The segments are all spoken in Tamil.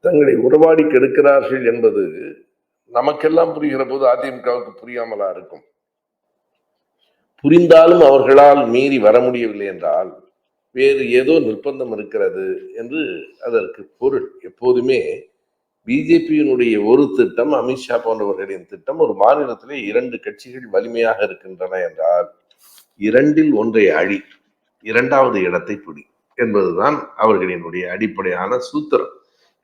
தங்களை உறவாடி கெடுக்கிறார்கள் என்பது நமக்கெல்லாம் புரிகிற போது அதிமுகவுக்கு புரியாமலா இருக்கும். புரிந்தாலும் அவர்களால் மீறி வர முடியவில்லை என்றால் வேறு ஏதோ நிர்பந்தம் இருக்கிறது என்று அதற்கு பொருள். எப்போதுமே பிஜேபியினுடைய ஒரு திட்டம், அமித்ஷா போன்றவர்களின் திட்டம், ஒரு மாநிலத்திலே 2 கட்சிகள் வலிமையாக இருக்கின்றன என்றால் 2ல் ஒன்றை அழி, 2வது இடத்தை பிடி என்பதுதான் அவர்களினுடைய அடிப்படையான சூத்திரம்.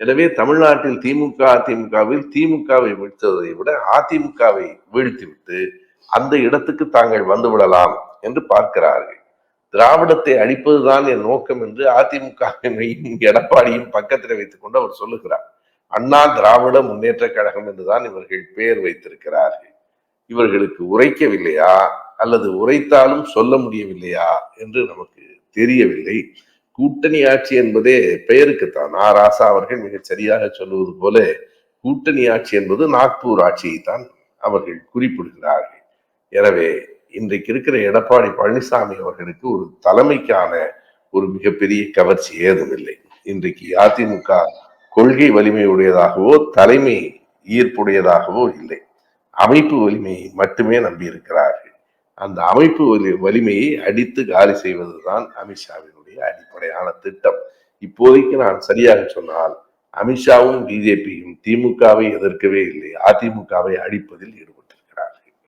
எனவே தமிழ்நாட்டில் திமுக, அதிமுகவில் திமுகவை வீழ்த்துவதை விட அதிமுகவை வீழ்த்திவிட்டு அந்த இடத்துக்கு தாங்கள் வந்து விடலாம் என்று பார்க்கிறார்கள். திராவிடத்தை அழிப்பதுதான் என் நோக்கம் என்று அதிமுகவினையும் எடப்பாடியும் பக்கத்தில் வைத்துக் கொண்டு அவர் சொல்லுகிறார். அண்ணா திராவிட முன்னேற்ற கழகம் என்றுதான் இவர்கள் பெயர் வைத்திருக்கிறார்கள். இவர்களுக்கு உரைக்கவில்லையா அல்லது உரைத்தாலும் சொல்ல முடியவில்லையா என்று நமக்கு தெரியவில்லை. கூட்டணி ஆட்சி என்பதே பெயருக்குத்தான். ராசா அவர்கள் மிகச் சரியாக சொல்லுவது போல கூட்டணி ஆட்சி என்பது நாக்பூர் ஆட்சியை தான் அவர்கள் குறிப்பிடுகிறார்கள். எனவே இன்றைக்கு இருக்கிற எடப்பாடி பழனிசாமி அவர்களுக்கு ஒரு தலைமைக்கான ஒரு மிகப்பெரிய கவர்ச்சி ஏதும் இல்லை. இன்றைக்கு அதிமுக கொள்கை வலிமையுடையதாகவோ தலைமை ஈர்ப்புடையதாகவோ இல்லை. அமைப்பு வலிமையை மட்டுமே நம்பி இருக்கிறார்கள். அந்த அமைப்பு வலிமையை அடித்து காலி செய்வதுதான் அமித்ஷாவினுடைய அடிப்படையான திட்டம். இப்போதைக்கு நான் சரியாக சொன்னால் அமித்ஷாவும் பிஜேபியும் திமுகவை எதிர்க்கவே இல்லை, அதிமுகவை அடிப்பதில் ஈடுபடும்.